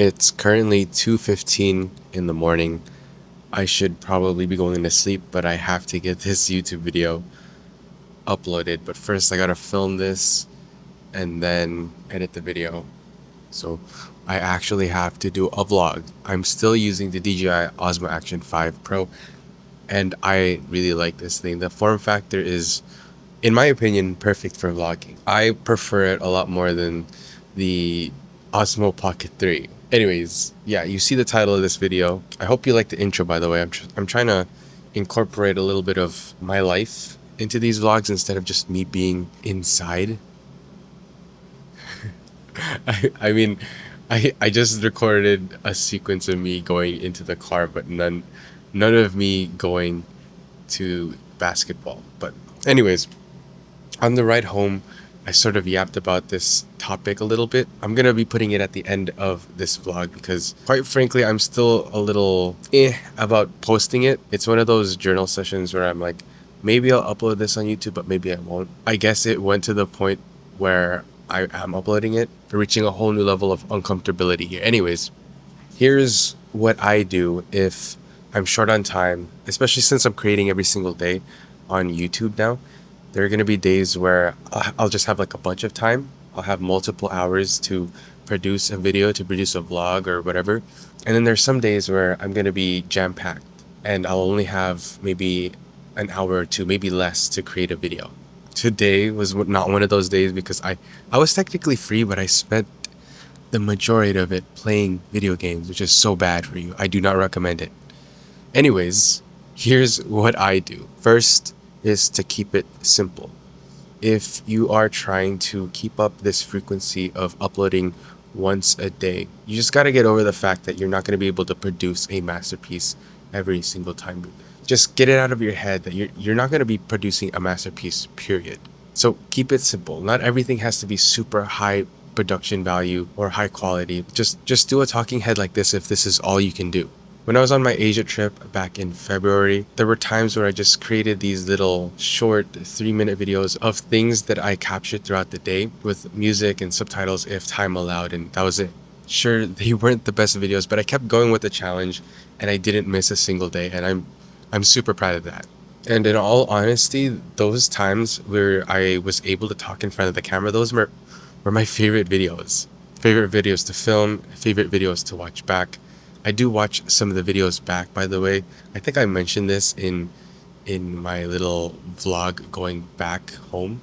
It's currently 2:15 in the morning. I should probably be going to sleep, but I have to get this YouTube video uploaded. But first I gotta film this and then edit the video. So I actually have to do a vlog. I'm still using the DJI Osmo Action 5 Pro, and I really like this thing. The form factor is, in my opinion, perfect for vlogging. I prefer it a lot more than the Osmo Pocket 3. Anyways, yeah, you see the title of this video. I hope you like the intro, by the way. I'm trying to incorporate a little bit of my life into these vlogs instead of just me being inside. I mean, I just recorded a sequence of me going into the car, but none of me going to basketball. But anyways, on the ride home, I sort of yapped about this topic a little bit. I'm gonna be putting it at the end of this vlog because, quite frankly, I'm still a little about posting it. It's one of those journal sessions where I'm like, maybe I'll upload this on YouTube, but maybe I won't. I guess it went to the point where I am uploading it, reaching a whole new level of uncomfortability here. Anyways, here's what I do if I'm short on time, especially since I'm creating every single day on YouTube now. There are going to be days where I'll just have like a bunch of time. I'll have multiple hours to produce a video, to produce a vlog or whatever. And then there's some days where I'm going to be jam-packed and I'll only have maybe an hour or two, maybe less, to create a video. Today was not one of those days because I was technically free, but I spent the majority of it playing video games, which is so bad for you. I do not recommend it. Anyways, here's what I do. First is to keep it simple. If you are trying to keep up this frequency of uploading once a day, you just got to get over the fact that you're not going to be able to produce a masterpiece every single time. Just get it out of your head that you're not going to be producing a masterpiece, period. So keep it simple. Not everything has to be super high production value or high quality. Just do a talking head like this if this is all you can do. When I was on my Asia trip back in February, there were times where I just created these little short 3-minute videos of things that I captured throughout the day with music and subtitles if time allowed, and that was it. Sure, they weren't the best videos, but I kept going with the challenge and I didn't miss a single day, and I'm super proud of that. And in all honesty, those times where I was able to talk in front of the camera, those were my favorite videos. Favorite videos to film, favorite videos to watch back. I do watch some of the videos back, by the way. I think I mentioned this in my little vlog going back home,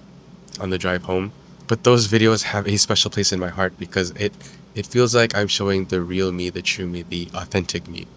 on the drive home. But those videos have a special place in my heart because it feels like I'm showing the real me, the true me, the authentic me.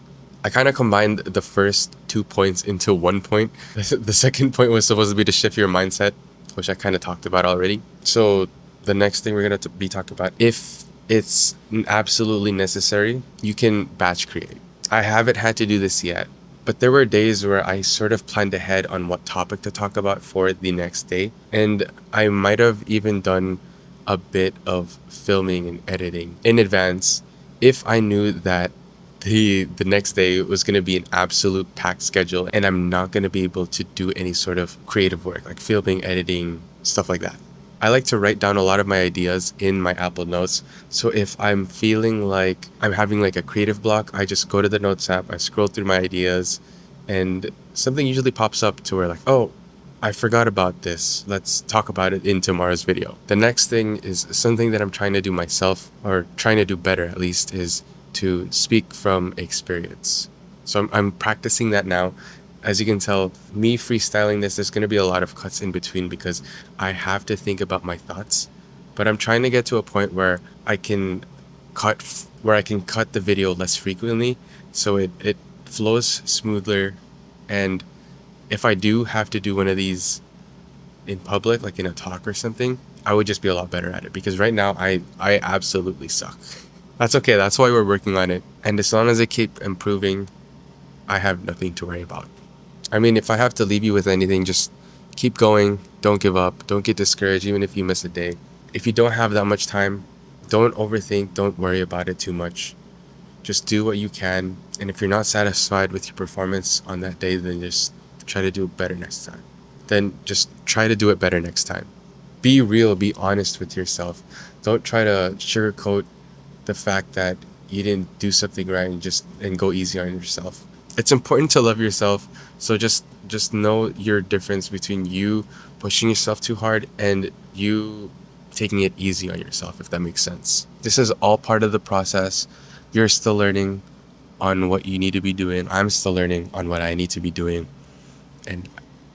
I kind of combined the first 2 points into 1 point. The second point was supposed to be to shift your mindset, which I kind of talked about already. So the next thing we're going to be talking about, if it's absolutely necessary, you can batch create. I haven't had to do this yet, but there were days where I sort of planned ahead on what topic to talk about for the next day, and I might have even done a bit of filming and editing in advance if I knew that the next day was going to be an absolute packed schedule and I'm not going to be able to do any sort of creative work like filming, editing, stuff like that. I like to write down a lot of my ideas in my Apple Notes. So if I'm feeling like I'm having like a creative block, I just go to the Notes app, I scroll through my ideas, and something usually pops up to where like, oh, I forgot about this. Let's talk about it in tomorrow's video. The next thing is something that I'm trying to do myself, or trying to do better at least, is to speak from experience. So I'm practicing that now. As you can tell, me freestyling this, there's going to be a lot of cuts in between because I have to think about my thoughts. But I'm trying to get to a point where I can cut the video less frequently so it flows smoother. And if I do have to do one of these in public, like in a talk or something, I would just be a lot better at it because right now I absolutely suck. That's okay. That's why we're working on it. And as long as I keep improving, I have nothing to worry about. I mean, if I have to leave you with anything, just keep going. Don't give up. Don't get discouraged even if you miss a day. If you don't have that much time, don't overthink. Don't worry about it too much. Just do what you can. And if you're not satisfied with your performance on that day, then just try to do it better next time. Then just try to do it better next time. Be real. Be honest with yourself. Don't try to sugarcoat the fact that you didn't do something right, and go easy on yourself. It's important to love yourself. So just know your difference between you pushing yourself too hard and you taking it easy on yourself, if that makes sense. This is all part of the process. You're still learning on what you need to be doing. I'm still learning on what I need to be doing. And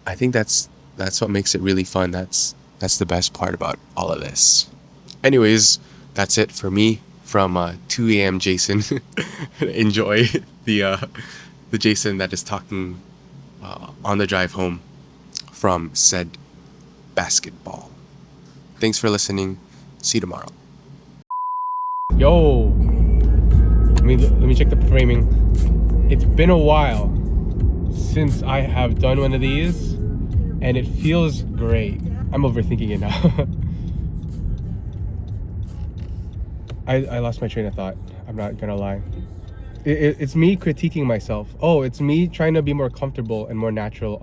I think that's what makes it really fun. That's the best part about all of this. Anyways, that's it for me from 2 a.m. Jason. Enjoy the Jason that is talking on the drive home from said basketball. Thanks for listening. See you tomorrow. Yo, let me check the framing. It's been a while since I have done one of these, and it feels great. I'm overthinking it now. I lost my train of thought. I'm not gonna lie. It's me critiquing myself. Oh, it's me trying to be more comfortable and more natural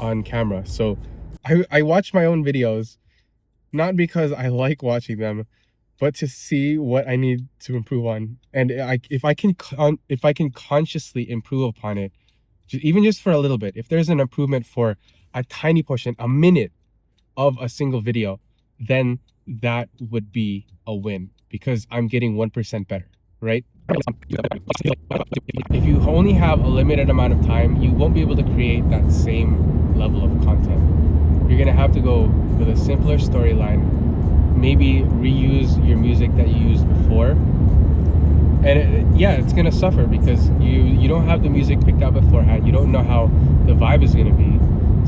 on camera. So I watch my own videos, not because I like watching them, but to see what I need to improve on. And if I can consciously improve upon it, even just for a little bit, if there's an improvement for a tiny portion, a minute of a single video, then that would be a win, because I'm getting 1% better, right? If you only have a limited amount of time, you won't be able to create that same level of content. You're gonna have to go with a simpler storyline, maybe reuse your music that you used before. And it's gonna suffer because you don't have the music picked out beforehand. You don't know how the vibe is gonna be.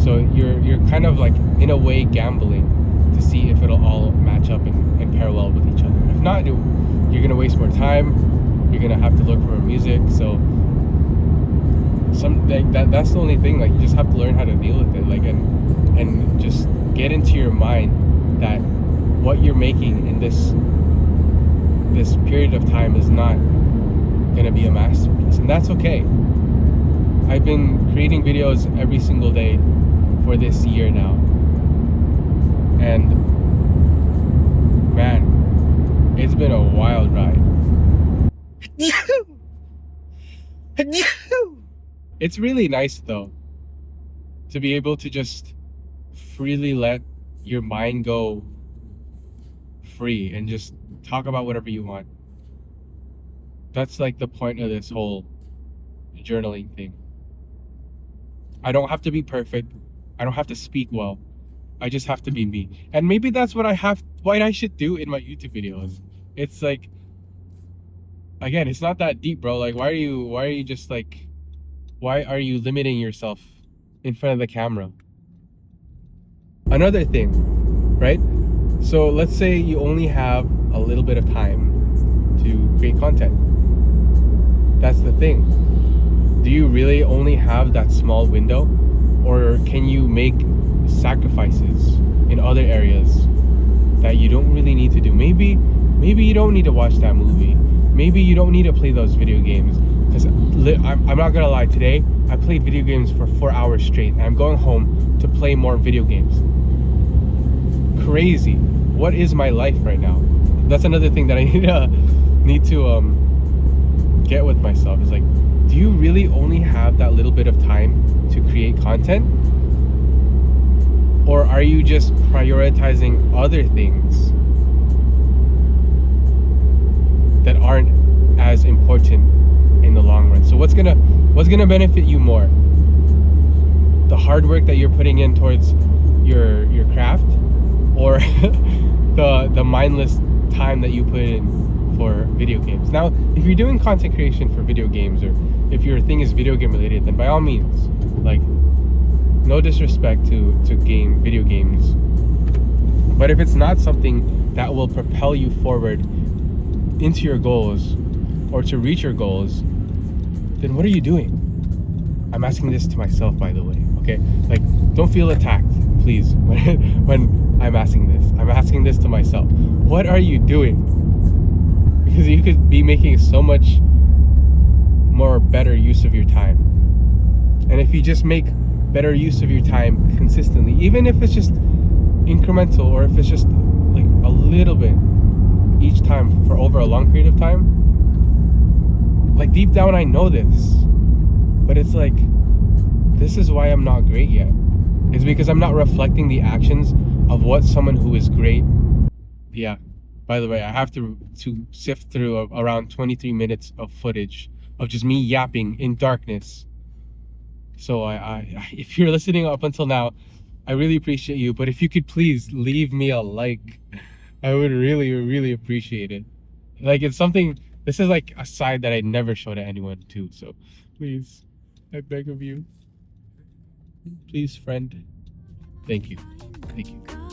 So you're kind of like, in a way, gambling to see if it'll all match up and parallel with each other. If not, you're gonna waste more time. You're gonna have to look for music. So that's the only thing. Like, you just have to learn how to deal with it. Like, and just get into your mind that what you're making in this period of time is not gonna be a masterpiece, and that's okay. I've been creating videos every single day for this year now, and man, it's been a wild ride. It's really nice though to be able to just freely let your mind go free and just talk about whatever you want. That's like the point of this whole journaling thing. I don't have to be perfect. I don't have to speak well. I just have to be me. And maybe that's what I should do in my YouTube videos. It's like, again, it's not that deep, bro. Like, why are you limiting yourself in front of the camera? Another thing, right? So let's say you only have a little bit of time to create content. That's the thing. Do you really only have that small window, or can you make sacrifices in other areas that you don't really need to do? Maybe you don't need to watch that movie. Maybe you don't need to play those video games. Because I'm not gonna lie, today I played video games for 4 hours straight, and I'm going home to play more video games. Crazy. What is my life right now? That's another thing that I need to get with myself. Is like, do you really only have that little bit of time to create content? Or are you just prioritizing other things that aren't as important in the long run? So what's gonna benefit you more? The hard work that you're putting in towards your craft, or the mindless time that you put in for video games? Now, if you're doing content creation for video games, or if your thing is video game related, then by all means, like, no disrespect to video games, but if it's not something that will propel you forward into your goals or to reach your goals, then what are you doing? I'm asking this to myself, by the way, okay? Like, don't feel attacked, please, when I'm asking this. I'm asking this to myself. What are you doing? Because you could be making so much more better use of your time. And if you just make better use of your time consistently, even if it's just incremental, or if it's just like a little bit each time for over a long period of time, Like deep down I know this. But it's like, this is why I'm not great yet. It's because I'm not reflecting the actions of what someone who is great. Yeah. By the way, I have to sift through around 23 minutes of footage of just me yapping in darkness. So if you're listening up until now, I really appreciate you. But if you could please leave me a like, I would really, really appreciate it. Like it's something. This is like a side that I never show to anyone too. So please, I beg of you. Please, friend. Thank you. Thank you.